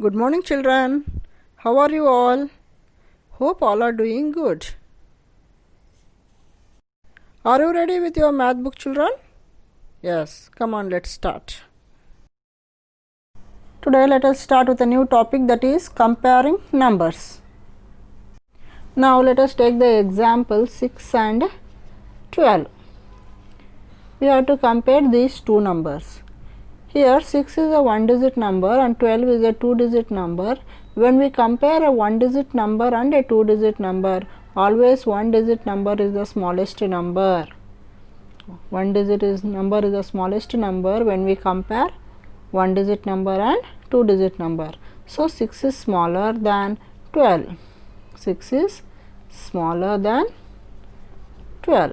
Good morning, children. How are you all? Hope all are doing good. Are you ready with your math book, children? Yes, come on, let's start. Today, let us start with a new topic, that is comparing numbers. Now, let us take the example 6 and 12. We have to compare these two numbers. Here 6 is a 1-digit number and 12 is a 2-digit number. When we compare a 1-digit number and a 2-digit number, always 1-digit number is the smallest number. 1-digit number is the smallest number when we compare 1-digit number and 2-digit number. So 6 is smaller than 12. 6 is smaller than 12.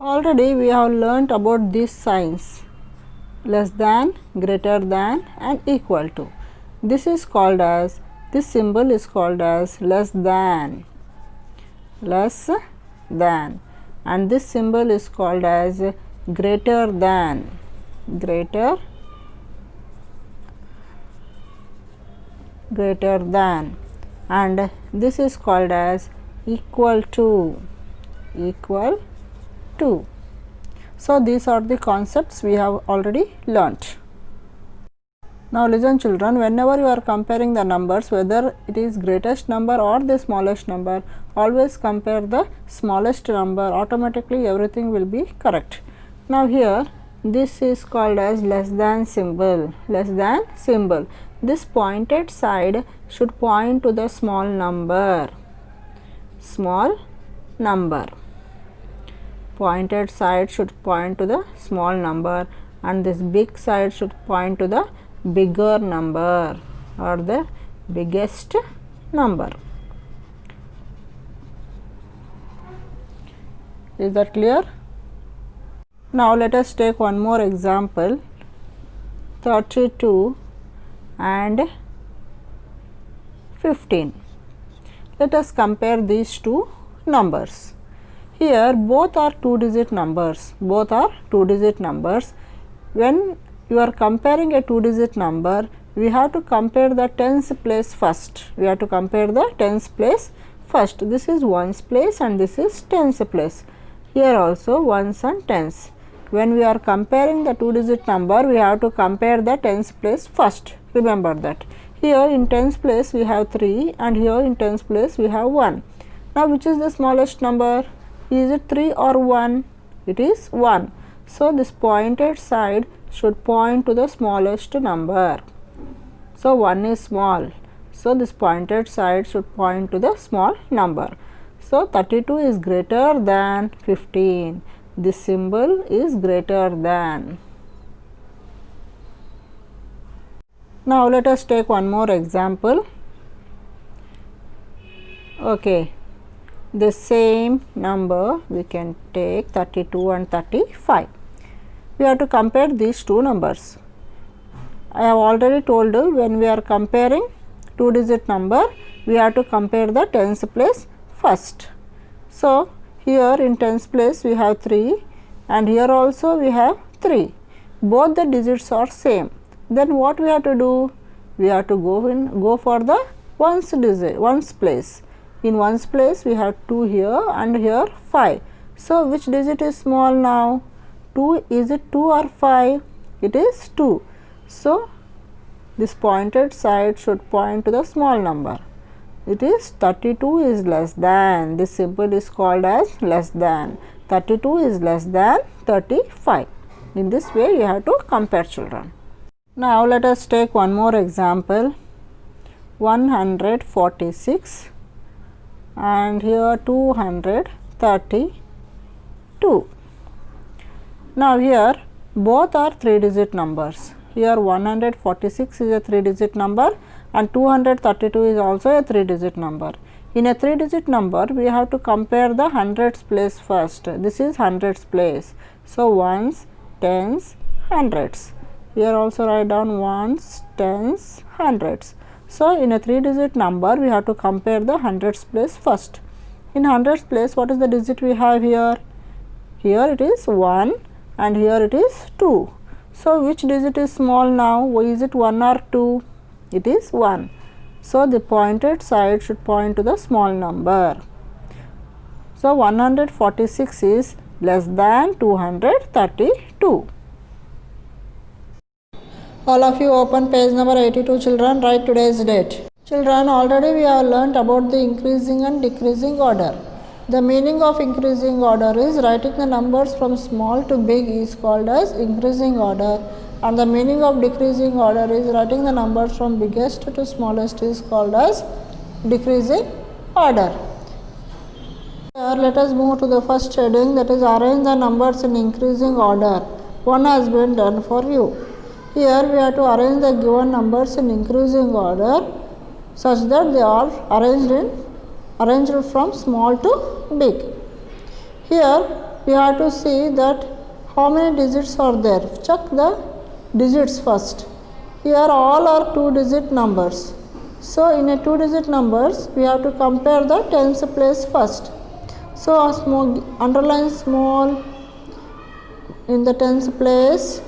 Already we have learnt about these signs: less than, greater than and equal to. This symbol is called as less than, and this symbol is called as greater than, and this is called as equal to. So these are the concepts we have already learnt. Now listen, children, whenever you are comparing the numbers, whether it is greatest number or the smallest number, always compare the smallest number. Automatically everything will be correct. Now here this is called as less than symbol. This pointed side should point to the small number. Pointed side should point to the small number, and this big side should point to the bigger number or the biggest number. Is that clear? Now let us take one more example, 32 and 15. Let us compare these two numbers. Here both are 2-digit numbers. When you are comparing a 2-digit number, we have to compare the tens place first. This is ones place and this is tens place. Here also ones and tens. When we are comparing the 2-digit number, we have to compare the tens place first. Remember that. Here in tens place we have 3 and here in tens place we have 1. Now which is the smallest number? Is it 3 or 1? It is 1. So this pointed side should point to the smallest number. So 1 is small. So this pointed side should point to the small number. So 32 is greater than 15. This symbol is greater than. Now let us take one more example. Okay. The same number we can take 32 and 35. We have to compare these two numbers. I have already told you, when we are comparing 2-digit number, we have to compare the tens place first. So here in tens place we have 3 and here also we have 3. Both the digits are same. Then what we have to do? We have to go for the ones place. In ones place we have 2 here and here 5. So which digit is small now? 2. Is it 2 or 5? It is 2. So this pointed side should point to the small number. It is 32 is less than. This symbol is called as less than. 32 is less than 35. In this way you have to compare, children. Now let us take one more example, 146 and here 232. Now here both are 3-digit numbers. Here 146 is a 3-digit number and 232 is also a 3-digit number. In a 3-digit number, we have to compare the hundreds place first. This is hundreds place. So ones, tens, hundreds. Here also write down ones, tens, hundreds. So in a 3-digit number, we have to compare the hundreds place first. In hundreds place, what is the digit we have here? Here it is 1 and here it is 2. So which digit is small now? Is it 1 or 2? It is 1. So the pointed side should point to the small number. So 146 is less than 232. All of you open page number 82, children. Write today's date. Children, already we have learnt about the increasing and decreasing order. The meaning of increasing order is writing the numbers from small to big is called as increasing order, and the meaning of decreasing order is writing the numbers from biggest to smallest is called as decreasing order. Here let us move to the first heading, that is arrange the numbers in increasing order. One has been done for you. Here we have to arrange the given numbers in increasing order such that they are arranged from small to big. Here we have to see that how many digits are there. Check the digits first. Here all are 2-digit numbers. So in a 2-digit numbers we have to compare the tens place first. So underline small in the tens place,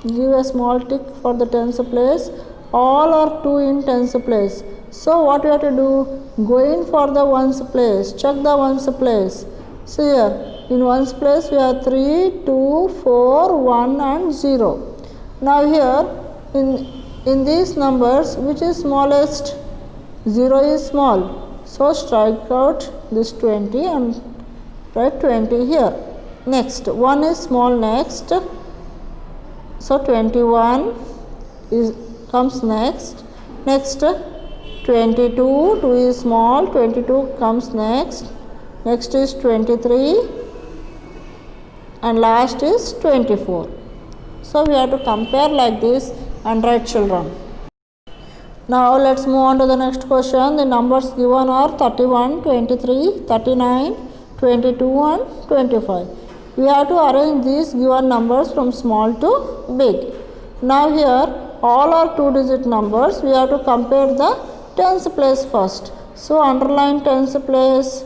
give a small tick for the tens place. All are 2 in tens place. So what we have to do? Go in for the ones place. Check the ones place. So here in ones place we have 3, 2, 4, 1 and 0. Now here in these numbers, which is smallest? 0 is small. So strike out this 20 and write 20 here. Next 1 is small next. So 21 comes next. Next 22, 2 is small, 22 comes next. Next is 23 and last is 24. So we have to compare like this and write, children. Now let's move on to the next question. The numbers given are 31, 23, 39, 22 and 25. We have to arrange these given numbers from small to big. Now here all are 2-digit numbers. We have to compare the tens place first. So underline tens place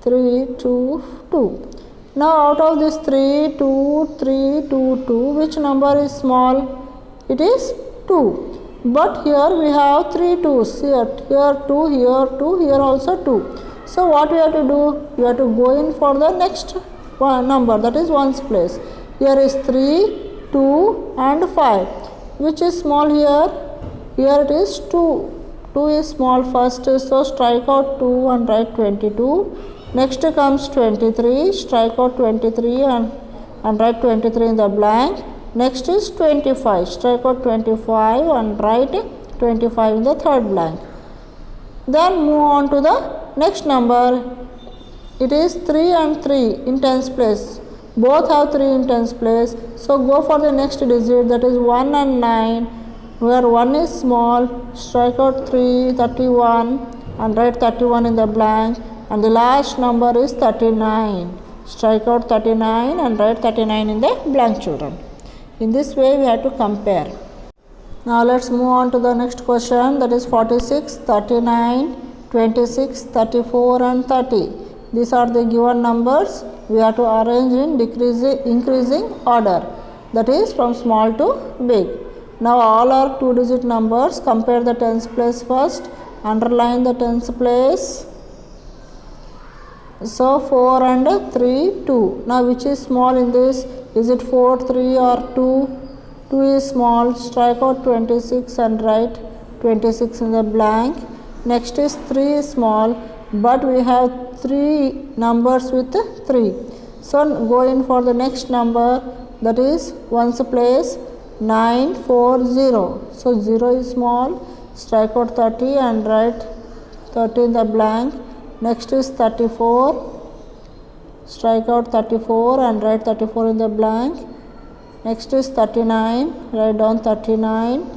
3, 2, 2. Now out of this 3, 2, 3, 2, 2, which number is small? It is 2. But here we have 3 2's. Here 2, here 2, here also 2. So what we have to do? We have to go in for the next number, that is ones place. Here is 3, 2 and 5. Which is small here? Here it is 2. 2 is small first, so strike out 2 and write 22. Next comes 23, strike out 23 and write 23 in the blank. Next is 25, strike out 25 and write 25 in the third blank. Then move on to the next number. It is 3 and 3 in tens place. Both have 3 in tens place. So go for the next digit, that is 1 and 9. Where 1 is small, strike out 3, 31 and write 31 in the blank. And the last number is 39. Strike out 39 and write 39 in the blank, children. In this way we have to compare. Now let's move on to the next question, that is 46, 39, 26, 34 and 30. These are the given numbers. We have to arrange in increasing order, that is from small to big. Now all are 2-digit numbers. Compare the tens place first. Underline the tens place. So 4 and 3, 2. Now which is small in this? Is it 4, 3 or 2? 2 is small. Strike out 26 and write 26 in the blank. Next is 3 is small, but we have 3 numbers with 3. So go in for the next number, that is ones place 9, 4, 0. So 0 is small. Strike out 30 and write 30 in the blank. Next is 34. Strike out 34 and write 34 in the blank. Next is 39. Write down 39.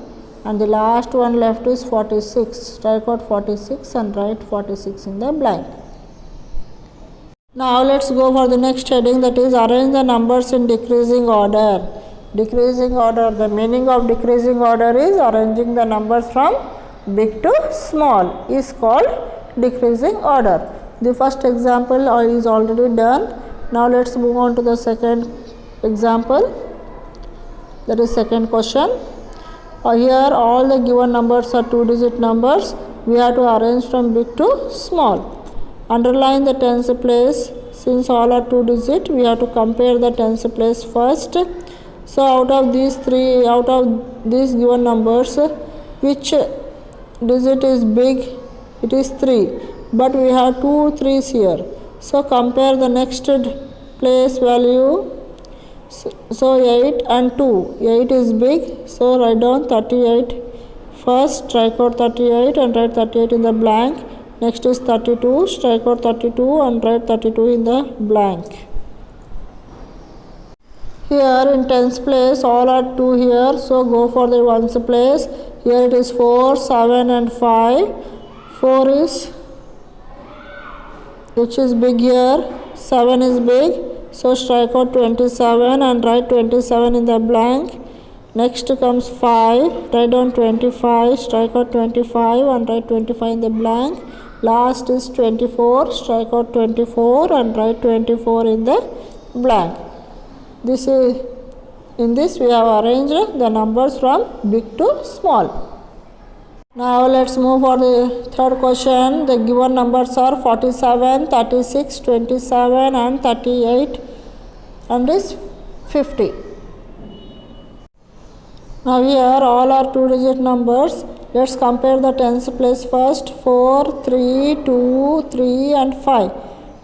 And the last one left is 46. Strike out 46 and write 46 in the blank. Now let's go for the next heading, that is arrange the numbers in decreasing order. Decreasing order. The meaning of decreasing order is arranging the numbers from big to small is called decreasing order. The first example is already done. Now let's move on to the second example. That is second question. Here all the given numbers are 2-digit numbers. We have to arrange from big to small. Underline the tens place. Since all are 2-digit, we have to compare the tens place first. So out of these given numbers, which digit is big? It is 3. But we have 2 3's here. So compare the next place value. So 8 and 2. 8 is big. So write down 38. First strike out 38 and write 38 in the blank. Next is 32. Strike out 32 and write 32 in the blank. Here in tens place all are 2 here. So go for the ones place. Here it is 4, 7 and 5. 4 is, which is big here? 7 is big. So strike out 27 and write 27 in the blank. Next comes 5. Write down 25. Strike out 25 and write 25 in the blank. Last is 24. Strike out 24 and write 24 in the blank. In this we have arranged the numbers from big to small. Now let's move for the third question. The given numbers are 47, 36, 27 and 38 and is 50. Now here all are 2-digit numbers. Let's compare the tens place first. 4, 3, 2, 3 and 5.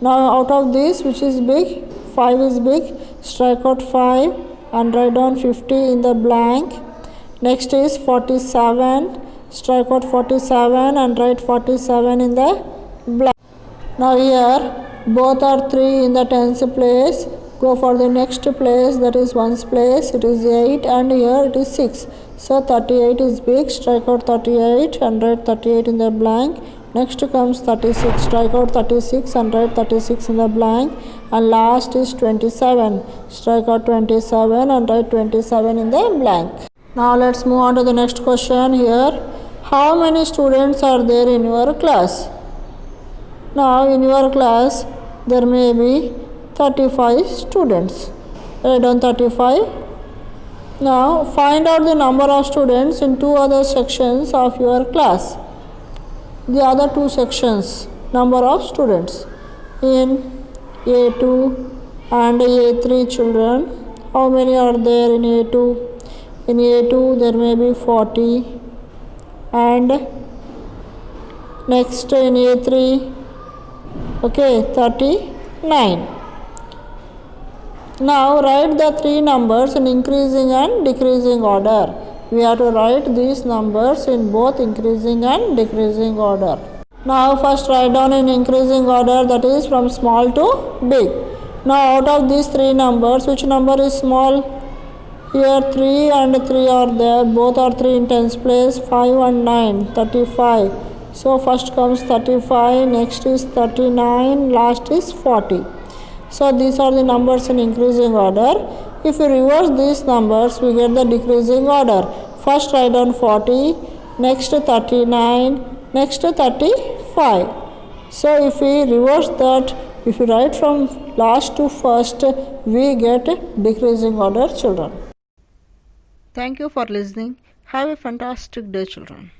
Now out of this, which is big? 5 is big. Strike out 5 and write down 50 in the blank. Next is 47. Strike out 47 and write 47 in the blank. Now here both are 3 in the tens place. Go for the next place, that is ones place. It is 8 and here it is 6. So 38 is big. Strike out 38 and write 38 in the blank. Next comes 36. Strike out 36 and write 36 in the blank. And last is 27. Strike out 27 and write 27 in the blank. Now let's move on to the next question here. How many students are there in your class? Now in your class there may be 35 students. Write down 35. Now find out the number of students in 2 other sections of your class. The other 2 sections, number of students. In A2 and A3 children, how many are there in A2? In A2 there may be 40 and next in A3, okay, 39. Now write the 3 numbers in increasing and decreasing order. We have to write these numbers in both increasing and decreasing order. Now first write down in increasing order, that is from small to big. Now out of these 3 numbers, which number is small? Here 3 and 3 are there. Both are 3 in tens place. 5 and 9, 35. So first comes 35, next is 39, last is 40. So these are the numbers in increasing order. If we reverse these numbers, we get the decreasing order. First write down 40, next 39, next 35. So if we reverse that, if we write from last to first, we get decreasing order, children. Thank you for listening. Have a fantastic day, children.